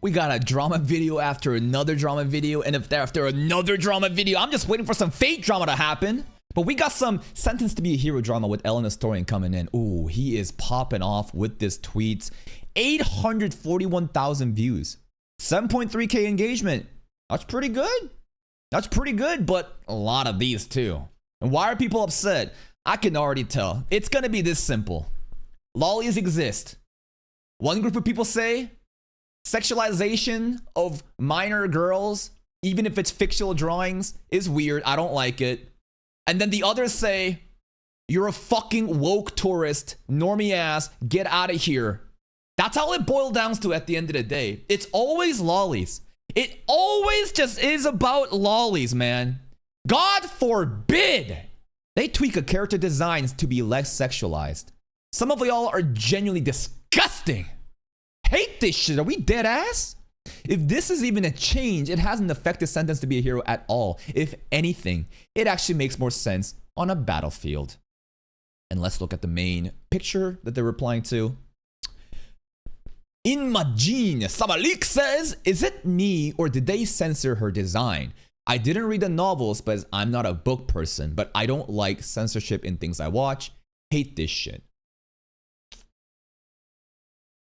We got a drama video after another drama video, and if after another drama video, I'm just waiting for some fate drama to happen. But we got some Sentenced to be a Hero drama with Ellen Historian coming in. Ooh, he is popping off with this tweet. 841,000 views. 7.3k engagement. That's pretty good. That's pretty good, but a lot of these too. And why are people upset? I can already tell. It's gonna be this simple. Lolis exist. One group of people say sexualization of minor girls, even if it's fictional drawings, is weird. I don't like it. And then the others say, you're a fucking woke tourist, normie ass, get out of here. That's how it boils down to at the end of the day. It's always lolis. It always just is about lolis, man. God forbid they tweak a character designs to be less sexualized. Some of y'all are genuinely disgusting. Hate this shit. Are we dead ass? If this is even a change, it hasn't affected Sentenced to be a Hero at all. If anything, it actually makes more sense on a battlefield. And let's look at the main picture that they're replying to. Imagine Samalik says, is it me or did they censor her design? I didn't read the novels, but I'm not a book person, but I don't like censorship in things I watch. Hate this shit.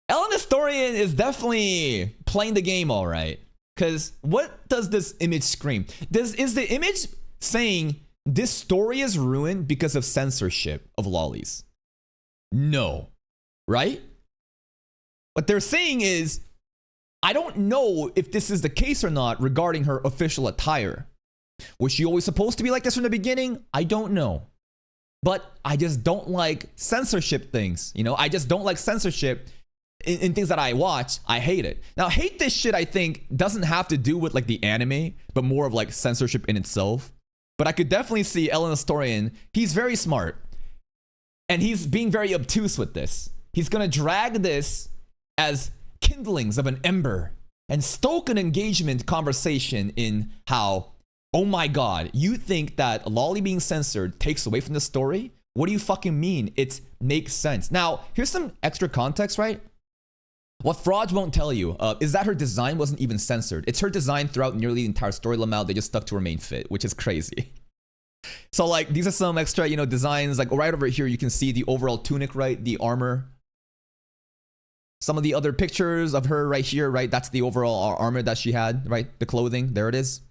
Ellen Historian is definitely playing the game all right. Because what does this image scream? Is the image saying this story is ruined because of censorship of lolis? No. Right? What they're saying is, I don't know if this is the case or not regarding her official attire. Was she always supposed to be like this from the beginning? I don't know. But I just don't like censorship things. You know, I just don't like censorship in things that I watch. I hate it. Now, hate this shit, I think, doesn't have to do with like the anime, but more of like censorship in itself. But I could definitely see Ellen Historian. He's very smart. And he's being very obtuse with this. He's going to drag this as kindlings of an ember and stoke an engagement conversation in how, oh my god, you think that loli being censored takes away from the story? What do you fucking mean? It makes sense. Now, here's some extra context, right? What frauds won't tell you is that her design wasn't even censored. It's her design throughout nearly the entire story layout. They just stuck to her main fit, which is crazy. So like, these are some extra, you know, designs. Like right over here, you can see the overall tunic, right? The armor. Some of the other pictures of her right here, right? That's the overall armor that she had, right? The clothing, there it is.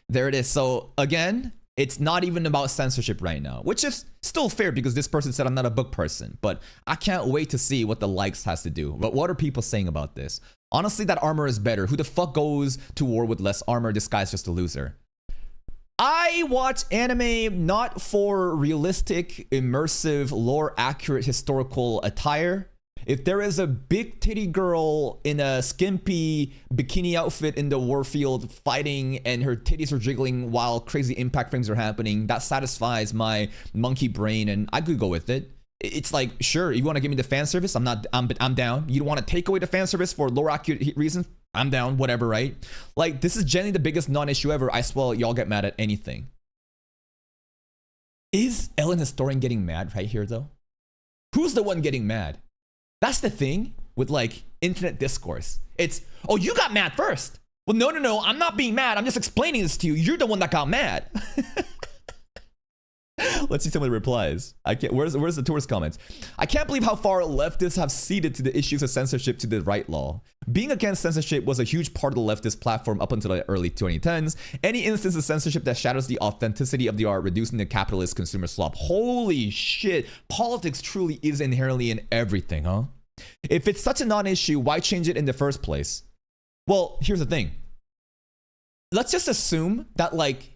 There it is. So again, it's not even about censorship right now, which is still fair because this person said I'm not a book person, but I can't wait to see what the likes has to do. But what are people saying about this? Honestly, that armor is better. Who the fuck goes to war with less armor? This guy's just a loser. I watch anime not for realistic, immersive, lore accurate historical attire. If there is a big titty girl in a skimpy bikini outfit in the warfield fighting and her titties are jiggling while crazy impact frames are happening, that satisfies my monkey brain and I could go with it. It's like, sure, you want to give me the fan service? I'm down. You don't want to take away the fan service for lore accurate reasons? I'm down, whatever, right? Like, this is generally the biggest non-issue ever. I swear y'all get mad at anything. Is Ellen Historian getting mad right here though? Who's the one getting mad? That's the thing with like internet discourse. It's, oh, you got mad first. Well, no, I'm not being mad. I'm just explaining this to you. You're the one that got mad. Let's see some of the replies. I can't. Where's the tourist comments? I can't believe how far leftists have ceded to the issues of censorship to the right law. Being against censorship was a huge part of the leftist platform up until the early 2010s. Any instance of censorship that shadows the authenticity of the art, reducing the capitalist consumer slop. Holy shit. Politics truly is inherently in everything, huh? If it's such a non-issue, why change it in the first place? Well, here's the thing. Let's just assume that like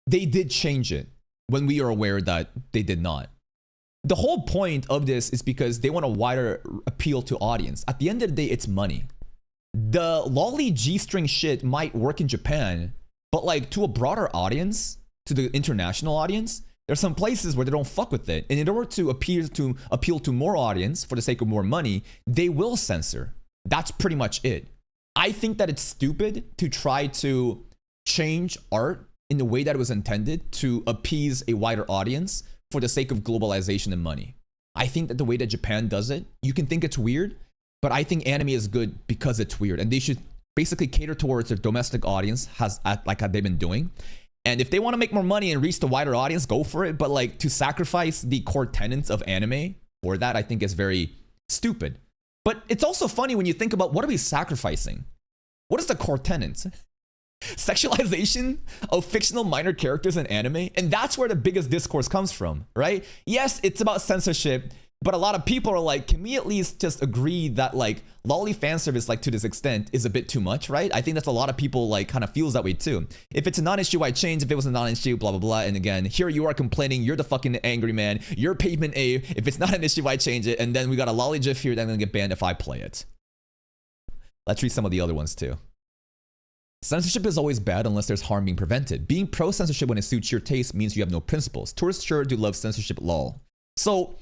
they did change it when we are aware that they did not. The whole point of this is because they want a wider appeal to audience. At the end of the day, it's money. The loli G-string shit might work in Japan, but like to a broader audience, to the international audience, there's some places where they don't fuck with it. And in order to appeal to more audience for the sake of more money, they will censor. That's pretty much it. I think that it's stupid to try to change art in the way that it was intended to appease a wider audience for the sake of globalization and money. I think that the way that Japan does it, you can think it's weird, but I think anime is good because it's weird. And they should basically cater towards their domestic audience, like they've been doing. And if they want to make more money and reach the wider audience, go for it. But like to sacrifice the core tenets of anime for that, I think is very stupid. But it's also funny when you think about what are we sacrificing? What is the core tenets? Sexualization of fictional minor characters in anime, and that's where the biggest discourse comes from, right? Yes, it's about censorship, but a lot of people are like, can we at least just agree that like LOLI fan service, like to this extent, is a bit too much, right? I think that's a lot of people like kind of feels that way too. If it's a non-issue, why change? If it was a non-issue, blah blah blah. And again, here you are complaining, you're the fucking angry man, you're pavement A. If it's not an issue, why change it? And then we got a LOLI GIF here that's gonna get banned if I play it. Let's read some of the other ones too. Censorship is always bad unless there's harm being prevented. Being pro-censorship when it suits your taste means you have no principles. Tourists sure do love censorship, lol. So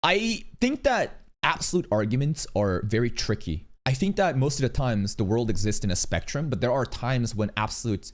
I think that absolute arguments are very tricky. I think that most of the times the world exists in a spectrum, but there are times when absolute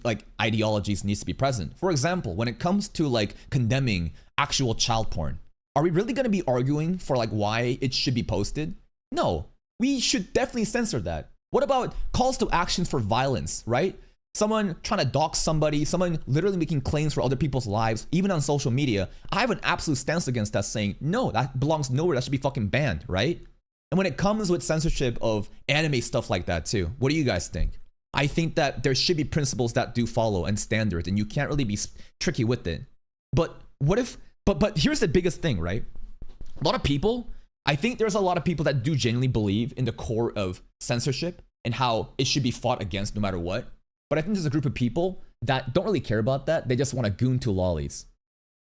like ideologies needs to be present. For example, when it comes to like condemning actual child porn, are we really going to be arguing for like why it should be posted? No, we should definitely censor that. What about calls to actions for violence, right? Someone trying to dox somebody, someone literally making claims for other people's lives, even on social media. I have an absolute stance against that, saying, no, that belongs nowhere. That should be fucking banned, right? And when it comes with censorship of anime stuff like that too, what do you guys think? I think that there should be principles that do follow and standards, and you can't really be tricky with it. But what if, but here's the biggest thing, right? A lot of people, I think there's a lot of people that do genuinely believe in the core of censorship and how it should be fought against no matter what. But I think there's a group of people that don't really care about that. They just want to goon to lolis.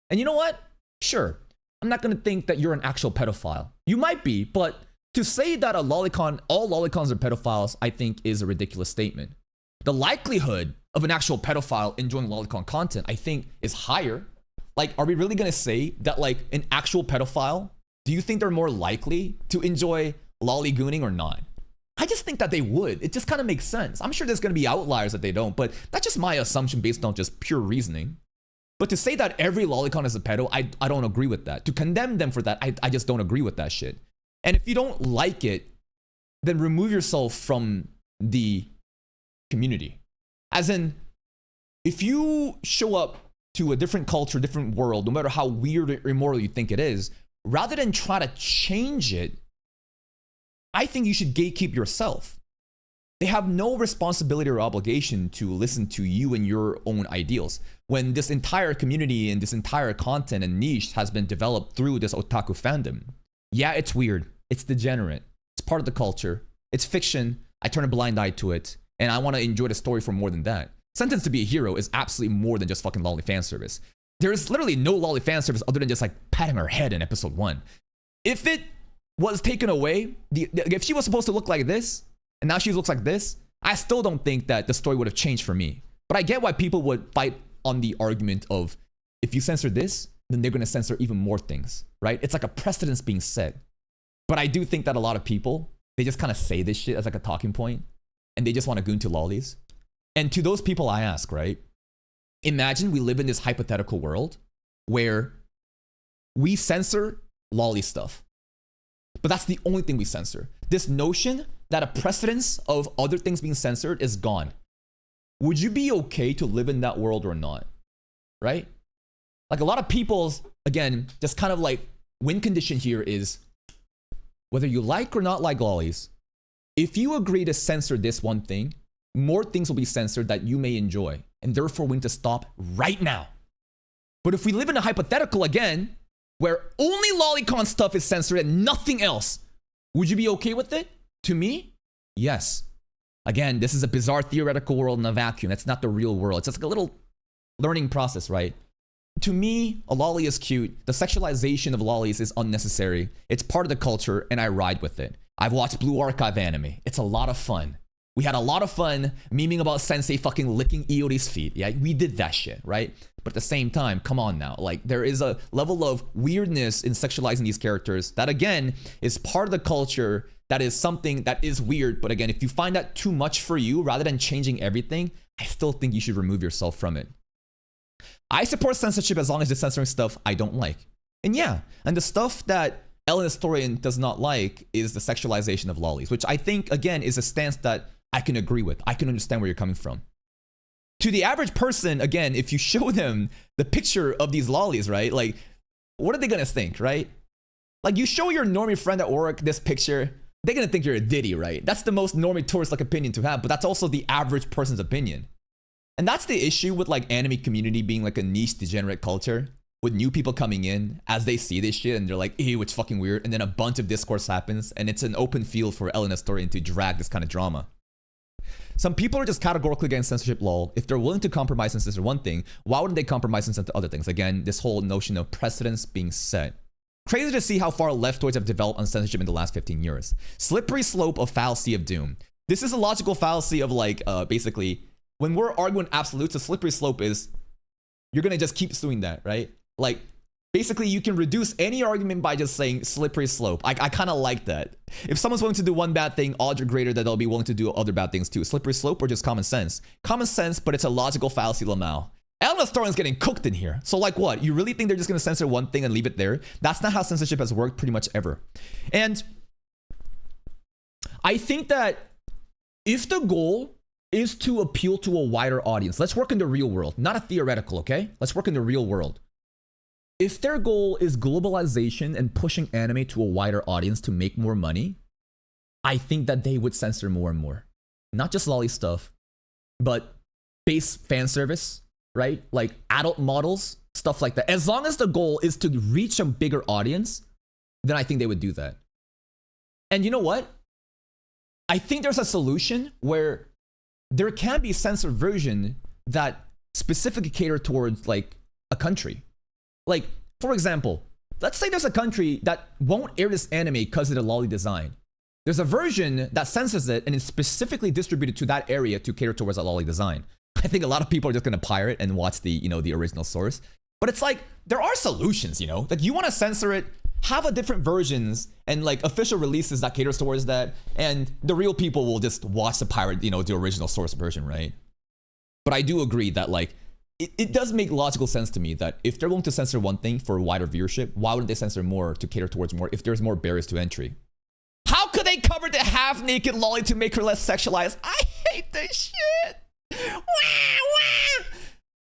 And you know what? Sure, I'm not going to think that you're an actual pedophile. You might be, but to say that a lolicon, all lolicons are pedophiles, I think is a ridiculous statement. The likelihood of an actual pedophile enjoying lolicon content, I think, is higher. Like, are we really going to say that like an actual pedophile, do you think they're more likely to enjoy loli gooning or not? I just think that they would. It just kind of makes sense. I'm sure there's going to be outliers that they don't, but that's just my assumption based on just pure reasoning. But to say that every lolicon is a pedo, I don't agree with that. To condemn them for that, I just don't agree with that shit. And if you don't like it, then remove yourself from the community. As in, if you show up to a different culture, different world, no matter how weird or immoral you think it is, rather than try to change it, I think you should gatekeep yourself. They have no responsibility or obligation to listen to you and your own ideals. When this entire community and this entire content and niche has been developed through this otaku fandom. Yeah, it's weird. It's degenerate. It's part of the culture. It's fiction. I turn a blind eye to it. And I want to enjoy the story for more than that. Sentence to be a Hero is absolutely more than just fucking LOLI fan service. There is literally no LOLI fan service other than just like patting her head in episode 1. If it was taken away, if she was supposed to look like this, and now she looks like this, I still don't think that the story would have changed for me. But I get why people would fight on the argument of, if you censor this, then they're going to censor even more things, right? It's like a precedence being set. But I do think that a lot of people, they just kind of say this shit as like a talking point, and they just want to goon to lolis. And to those people I ask, right? Imagine we live in this hypothetical world where we censor loli stuff. But that's the only thing we censor. This notion that a precedence of other things being censored is gone. Would you be okay to live in that world or not? Right? Like a lot of people's, again, just kind of like win condition here is whether you like or not like lolis, if you agree to censor this one thing, more things will be censored that you may enjoy. And therefore we need to stop right now. But if we live in a hypothetical again, where only lolicon stuff is censored and nothing else, would you be okay with it? To me, yes. Again, this is a bizarre theoretical world in a vacuum. That's not the real world. It's just like a little learning process, right? To me, a loli is cute. The sexualization of lolis is unnecessary. It's part of the culture, and I ride with it. I've watched Blue Archive anime. It's a lot of fun. We had a lot of fun memeing about Sensei fucking licking Iori's feet. Yeah, we did that shit, right? But at the same time, come on now. Like, there is a level of weirdness in sexualizing these characters that, again, is part of the culture. That is something that is weird. But again, if you find that too much for you, rather than changing everything, I still think you should remove yourself from it. I support censorship as long as it's censoring stuff I don't like. And yeah, and the stuff that Ellen Historian does not like is the sexualization of lolis, which I think, again, is a stance that I can agree with. I can understand where you're coming from. To the average person, again, if you show them the picture of these lolis, right? Like, what are they gonna think, right? Like, you show your normie friend at work this picture, they're gonna think you're a ditty, right? That's the most normie tourist-like opinion to have, but that's also the average person's opinion. And that's the issue with like anime community being like a niche degenerate culture, with new people coming in as they see this shit and they're like, ew, it's fucking weird. And then a bunch of discourse happens and it's an open field for Ellen Astorian to drag this kind of drama. Some people are just categorically against censorship, lol. If they're willing to compromise and censor one thing, why wouldn't they compromise and censor other things? Again, this whole notion of precedence being set. Crazy to see how far leftoids have developed on censorship in the last 15 years. Slippery slope of fallacy of doom. This is a logical fallacy of like, basically, when we're arguing absolutes, the slippery slope is you're gonna just keep doing that, right? Like, basically, you can reduce any argument by just saying slippery slope. I kind of like that. If someone's willing to do one bad thing, odds are greater that they'll be willing to do other bad things too. Slippery slope or just common sense? Common sense, but it's a logical fallacy, Lamau. Ellen Astorian's getting cooked in here. So like what? You really think they're just going to censor one thing and leave it there? That's not how censorship has worked pretty much ever. And I think that if the goal is to appeal to a wider audience, let's work in the real world, not a theoretical, okay? Let's work in the real world. If their goal is globalization and pushing anime to a wider audience to make more money, I think that they would censor more and more. Not just lolly stuff, but base fan service, right? Like adult models, stuff like that. As long as the goal is to reach a bigger audience, then I think they would do that. And you know what? I think there's a solution where there can be censored version that specifically cater towards like a country. Like, for example, let's say there's a country that won't air this anime because of the lolly design. There's a version that censors it and is specifically distributed to that area to cater towards a lolly design. I think a lot of people are just gonna pirate and watch the, you know, the original source. But it's like, there are solutions, you know? Like, you wanna censor it, have a different versions and like official releases that caters towards that, and the real people will just watch the pirate, you know, the original source version, right? But I do agree that like, it does make logical sense to me that if they're willing to censor one thing for wider viewership, why wouldn't they censor more to cater towards more if there's more barriers to entry? How could they cover the half-naked lolly to make her less sexualized? I hate this shit. Wah, wah.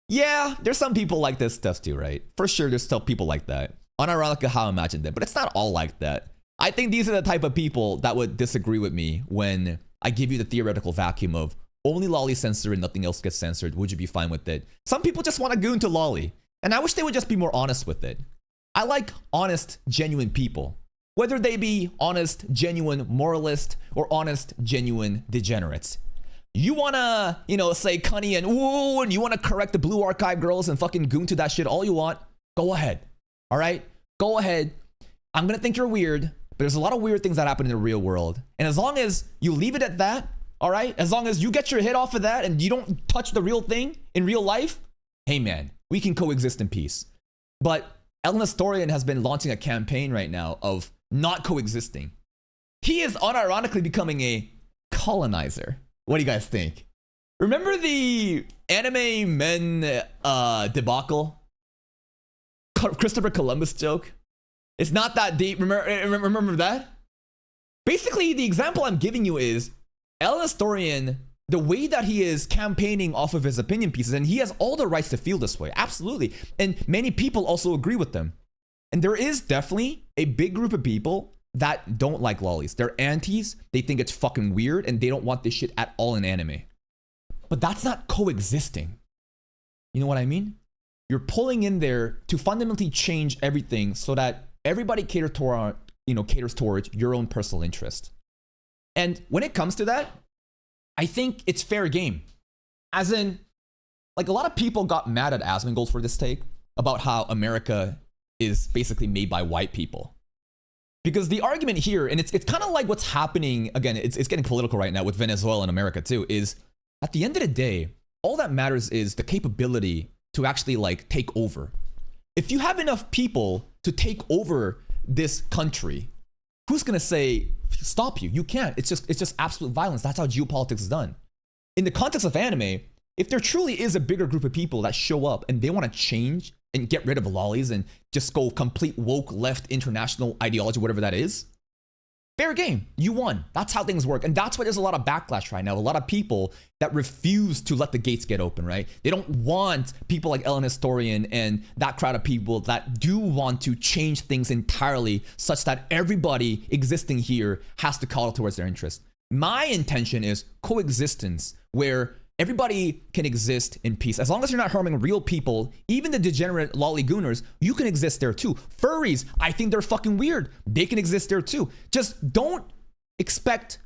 Yeah, there's some people like this stuff too, right? For sure, there's still people like that. Unironically, how I imagined it, but it's not all like that. I think these are the type of people that would disagree with me when I give you the theoretical vacuum of only lolly censored and nothing else gets censored. Would you be fine with it? Some people just want to goon to lolly, and I wish they would just be more honest with it. I like honest, genuine people. Whether they be honest, genuine moralist or honest, genuine degenerates. You wanna, you know, say cunny and ooh, and you wanna correct the Blue Archive girls and fucking goon to that shit all you want, go ahead. All right? Go ahead. I'm gonna think you're weird, but there's a lot of weird things that happen in the real world. And as long as you leave it at that, all right? As long as you get your hit off of that and you don't touch the real thing in real life, hey man, we can coexist in peace. But Ellen Astorian has been launching a campaign right now of not coexisting. He is unironically becoming a colonizer. What do you guys think? Remember the anime men debacle? Christopher Columbus joke? It's not that deep. Remember that? Basically, the example I'm giving you is Ellen Astorian, the way that he is campaigning off of his opinion pieces, and he has all the rights to feel this way, absolutely. And many people also agree with them. And there is definitely a big group of people that don't like lollies. They're antis, they think it's fucking weird, and they don't want this shit at all in anime. But that's not coexisting. You know what I mean? You're pulling in there to fundamentally change everything so that everybody caters towards your own personal interest. And when it comes to that, I think it's fair game. As in, like, a lot of people got mad at Asmongold for this take about how America is basically made by white people. Because the argument here, and it's kind of like what's happening, again, it's getting political right now with Venezuela and America too, is at the end of the day, all that matters is the capability to actually like take over. If you have enough people to take over this country, who's gonna say, stop you? You can't. It's just absolute violence. That's how geopolitics is done. In the context of anime, if there truly is a bigger group of people that show up and they want to change and get rid of lollies and just go complete woke left international ideology, whatever that is, Fair game. You won. That's how things work. And that's why there's a lot of backlash right now. A lot of people that refuse to let the gates get open, right? They don't want people like Ellen Historian and that crowd of people that do want to change things entirely such that everybody existing here has to call towards their interest. My intention is coexistence, where everybody can exist in peace. As long as you're not harming real people, even the degenerate lolly gooners, you can exist there too. Furries, I think they're fucking weird. They can exist there too. Just don't expect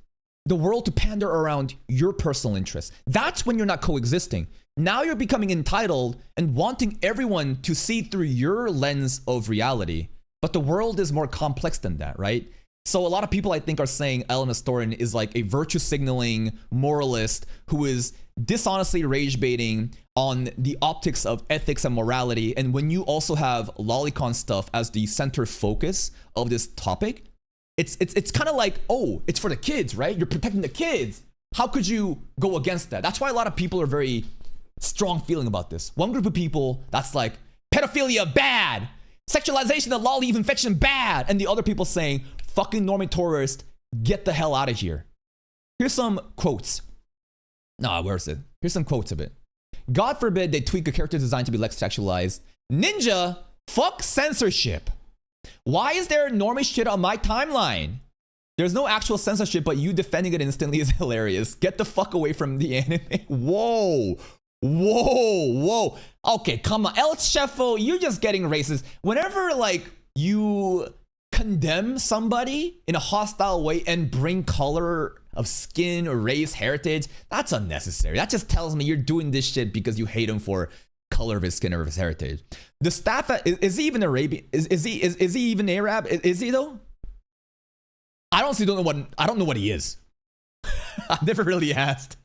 the world to pander around your personal interests. That's when you're not coexisting. Now you're becoming entitled and wanting everyone to see through your lens of reality. But the world is more complex than that, right? So a lot of people, I think, are saying Ellen Historian is like a virtue signaling moralist who is dishonestly rage baiting on the optics of ethics and morality. And when you also have lolicon stuff as the center focus of this topic, it's kind of like, oh, it's for the kids, right? You're protecting the kids. How could you go against that? That's why a lot of people are very strong feeling about this. One group of people that's like, pedophilia bad, sexualization of lolly even fiction bad, and the other people saying, fucking normie tourist, get the hell out of here. Here's some quotes. Nah, where is it? Here's some quotes of it. God forbid they tweak a character design to be less sexualized. Ninja, fuck censorship. Why is there normie shit on my timeline? There's no actual censorship, but you defending it instantly is hilarious. Get the fuck away from the anime. Whoa. Whoa, whoa. Okay, come on. El Chefo, you're just getting racist. Whenever, like, you condemn somebody in a hostile way and bring color of skin or race, heritage, that's unnecessary. That just tells me you're doing this shit because you hate him for color of his skin or of his heritage. The staff, is he even Arabian? Is he even Arab? Is he though? I don't know what he is. I've never really asked.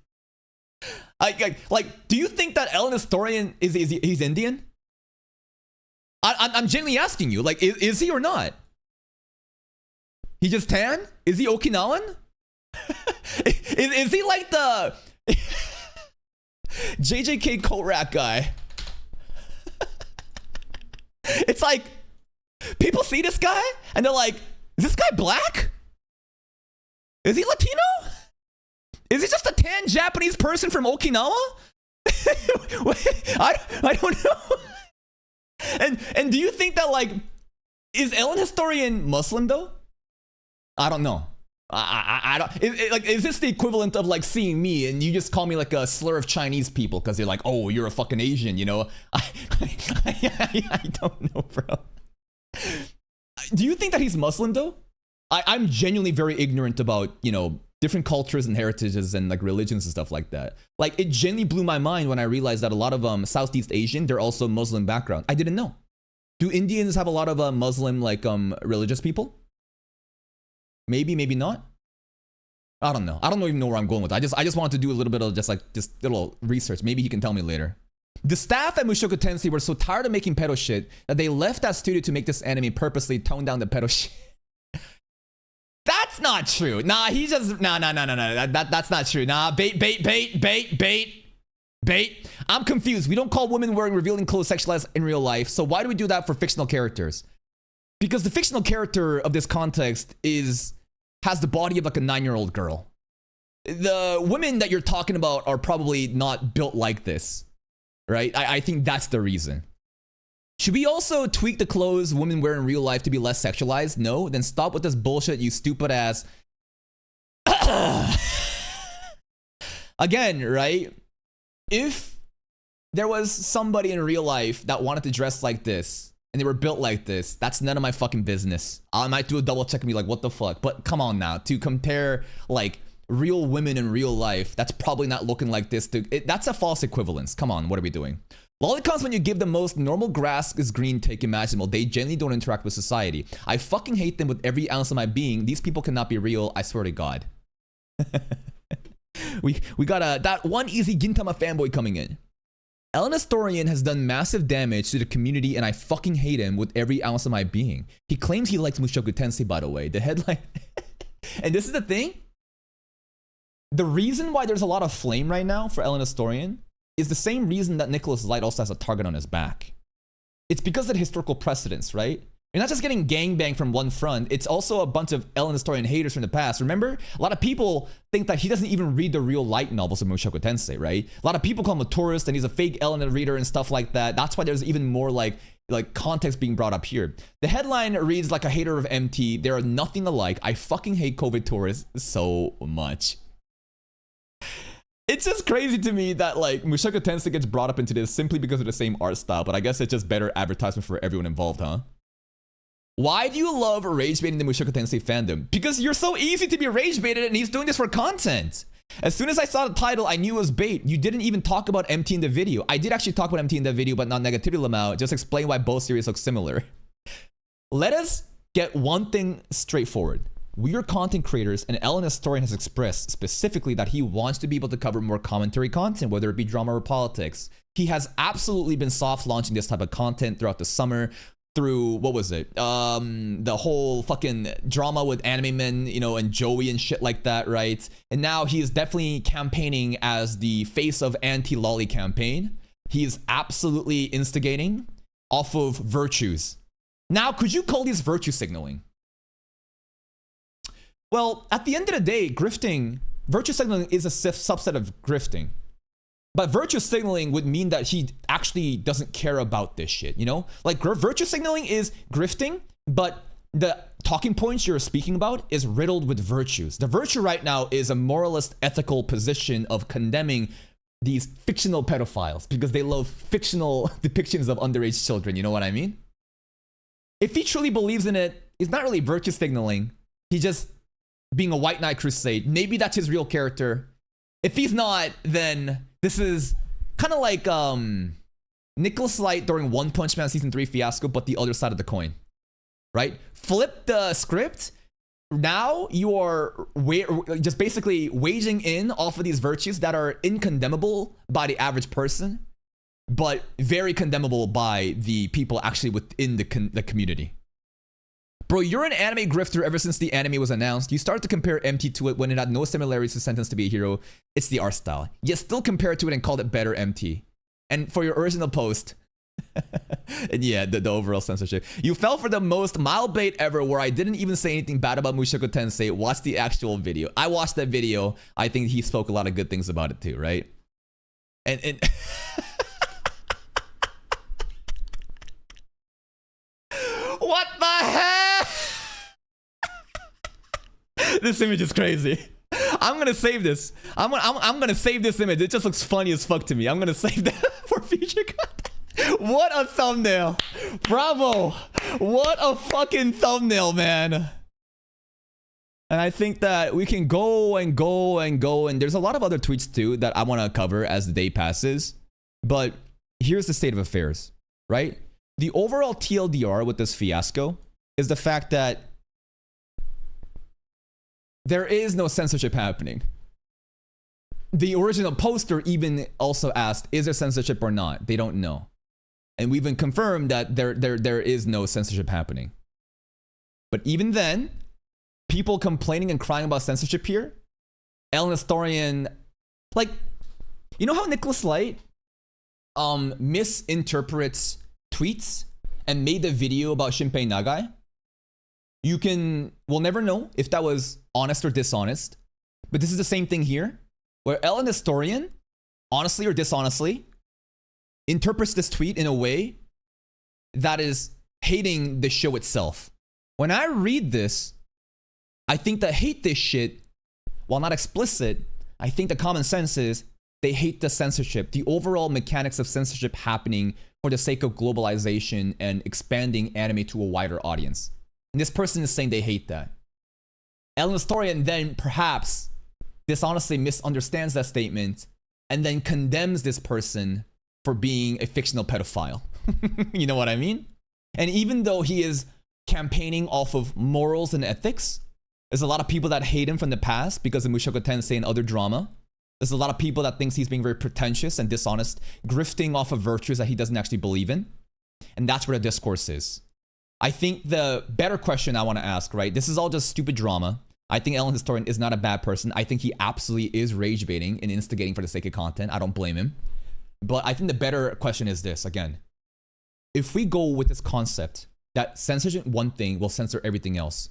Like, do you think that Ellen Historian he's Indian? I'm genuinely asking you, like, is he or not? He just tan? Is he Okinawan? is he like the JJK Korak guy? It's like, people see this guy and they're like, is this guy black? Is he Latino? Is he just a tan Japanese person from Okinawa? I don't know. And do you think that, like, is Ellen Historian Muslim though? I don't know. I don't. Like, is this the equivalent of like seeing me and you just call me like a slur of Chinese people because you're like, oh, you're a fucking Asian, you know? I don't know, bro. Do you think that he's Muslim though? I'm genuinely very ignorant about, you know, different cultures and heritages and like religions and stuff like that. Like, it genuinely blew my mind when I realized that a lot of Southeast Asian, they're also Muslim background. I didn't know. Do Indians have a lot of Muslim like religious people? Maybe, maybe not. I don't know. I don't even know where I'm going with it. I just wanted to do a little bit of just little research. Maybe he can tell me later. The staff at Mushoku Tensei were so tired of making pedo shit that they left that studio to make this anime purposely tone down the pedo shit. That's not true. Nah, he just no. That's not true. Nah, bait. I'm confused. We don't call women wearing revealing clothes sexualized in real life. So why do we do that for fictional characters? Because the fictional character of this context has the body of like a 9-year-old girl. The women that you're talking about are probably not built like this, right? I think that's the reason. Should we also tweak the clothes women wear in real life to be less sexualized? No? Then stop with this bullshit, you stupid ass. Again, right? If there was somebody in real life that wanted to dress like this and they were built like this, that's none of my fucking business. I might do a double check and be like, what the fuck? But come on now, to compare like real women in real life, that's probably not looking like this. That's a false equivalence. Come on, what are we doing? Lolicons, when you give the most normal grass is green take imaginable, they generally don't interact with society. I fucking hate them with every ounce of my being. These people cannot be real, I swear to God. we got that one easy Gintama fanboy coming in. Ellen Historian has done massive damage to the community and I fucking hate him with every ounce of my being. He claims he likes Mushoku Tensei, by the way. The headline... And this is the thing. The reason why there's a lot of flame right now for Ellen Historian is the same reason that Nicholas Light also has a target on his back. It's because of the historical precedence, right? You're not just getting gangbanged from one front. It's also a bunch of Ellen historian haters from the past. Remember, a lot of people think that he doesn't even read the real light novels of Mushoku Tensei, right? A lot of people call him a tourist and he's a fake Ellen reader and stuff like that. That's why there's even more like context being brought up here. The headline reads like a hater of MT. They are nothing alike. I fucking hate COVID tourists so much. It's just crazy to me that like Mushoku Tensei gets brought up into this simply because of the same art style, but I guess it's just better advertisement for everyone involved, huh? Why do you love rage baiting the Mushoku Tensei fandom? Because you're so easy to be rage baited and he's doing this for content. As soon as I saw the title, I knew it was bait. You didn't even talk about MT in the video. I did actually talk about MT in the video, but not negativity Lamau. Just explain why both series look similar. Let us get one thing straightforward. We are content creators, and Ellen Historian has expressed specifically that he wants to be able to cover more commentary content, whether it be drama or politics. He has absolutely been soft launching this type of content throughout the summer through, what was it? The whole fucking drama with Anime Men, you know, and Joey and shit like that, right? And now he is definitely campaigning as the face of anti-LOLI campaign. He is absolutely instigating off of virtues. Now, could you call these virtue signaling? Well, at the end of the day, grifting, virtue signaling is a subset of grifting. But virtue signaling would mean that he actually doesn't care about this shit, you know? Like, virtue signaling is grifting, but the talking points you're speaking about is riddled with virtues. The virtue right now is a moralist, ethical position of condemning these fictional pedophiles because they love fictional depictions of underage children, you know what I mean? If he truly believes in it, it's not really virtue signaling. He's just being a white knight crusade. Maybe that's his real character. If he's not, then this is kind of like Nicholas Light during One Punch Man Season 3 fiasco, but the other side of the coin, right? Flip the script. Now you are just basically waging in off of these virtues that are incondemnable by the average person, but very condemnable by the people actually within the community. Bro, you're an anime grifter ever since the anime was announced. You start to compare MT to it when it had no similarities to Sentence to be a Hero. It's the art style. You still compare it to it and called it better MT. And for your original post, and yeah, the overall censorship. You fell for the most mild bait ever where I didn't even say anything bad about Mushoku Tensei. Watch the actual video. I watched that video. I think he spoke a lot of good things about it too, right? And what the heck? This image is crazy. I'm gonna save this. I'm gonna save this image. It just looks funny as fuck to me. I'm gonna save that for future content. What a thumbnail. Bravo. What a fucking thumbnail, man. And I think that we can go and go and go. And there's a lot of other tweets too that I want to cover as the day passes. But here's the state of affairs, right? The overall TLDR with this fiasco is the fact that there is no censorship happening. The original poster even also asked, is there censorship or not? They don't know. And we've been confirmed that there is no censorship happening. But even then, people complaining and crying about censorship here, Ellen Historian, like, you know how Nicholas Light misinterprets tweets and made the video about Shinpei Nagai? We'll never know if that was honest or dishonest, but this is the same thing here, where Ellen Historian, honestly or dishonestly, interprets this tweet in a way that is hating the show itself. When I read this, I think that hate this shit, while not explicit, I think the common sense is they hate the censorship, the overall mechanics of censorship happening for the sake of globalization and expanding anime to a wider audience. And this person is saying they hate that. Ellen Historian then perhaps dishonestly misunderstands that statement and then condemns this person for being a fictional pedophile. You know what I mean? And even though he is campaigning off of morals and ethics, there's a lot of people that hate him from the past because of Mushoku Tensei and other drama. There's a lot of people that thinks he's being very pretentious and dishonest, grifting off of virtues that he doesn't actually believe in. And that's where the discourse is. I think the better question I want to ask, right? This is all just stupid drama. I think Ellen Historian is not a bad person. I think he absolutely is rage baiting and instigating for the sake of content. I don't blame him. But I think the better question is this, again. If we go with this concept that censorship one thing will censor everything else.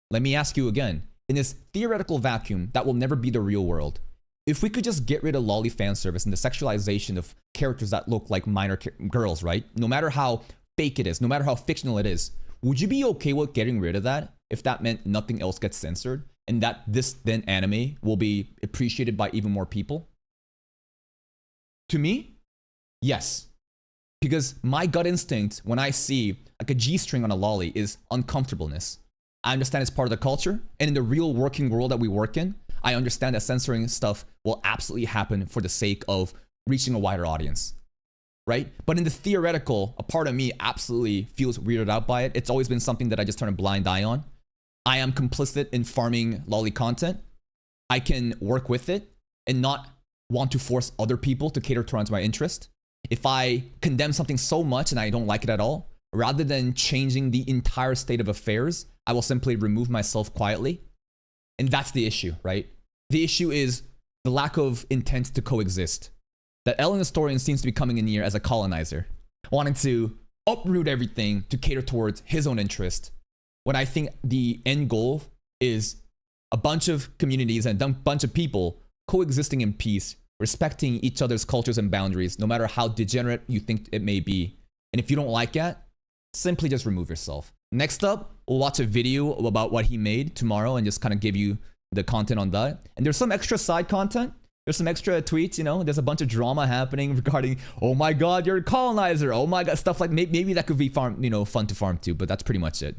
Let me ask you again, in this theoretical vacuum that will never be the real world, if we could just get rid of LOLI fan service and the sexualization of characters that look like minor girls, right? No matter how fake it is, no matter how fictional it is, would you be okay with getting rid of that if that meant nothing else gets censored and that this then anime will be appreciated by even more people? To me, yes. Because my gut instinct when I see like a G-string on a LOLI is uncomfortableness. I understand it's part of the culture, and in the real working world that we work in, I understand that censoring stuff will absolutely happen for the sake of reaching a wider audience, right? But in the theoretical, a part of me absolutely feels weirded out by it. It's always been something that I just turn a blind eye on. I am complicit in farming LOLI content. I can work with it and not want to force other people to cater towards my interest. If I condemn something so much and I don't like it at all, rather than changing the entire state of affairs, I will simply remove myself quietly. And that's the issue, right? The issue is the lack of intent to coexist. That Ellen historian seems to be coming in here as a colonizer, wanting to uproot everything to cater towards his own interest. When I think the end goal is a bunch of communities and a bunch of people coexisting in peace, respecting each other's cultures and boundaries, no matter how degenerate you think it may be. And if you don't like that, simply just remove yourself. Next up, we'll watch a video about what he made tomorrow and just kind of give you the content on that. And there's some extra side content. There's some extra tweets, you know, there's a bunch of drama happening regarding, oh my God, you're a colonizer. Oh my God, stuff like maybe that could be fun to farm too, but that's pretty much it.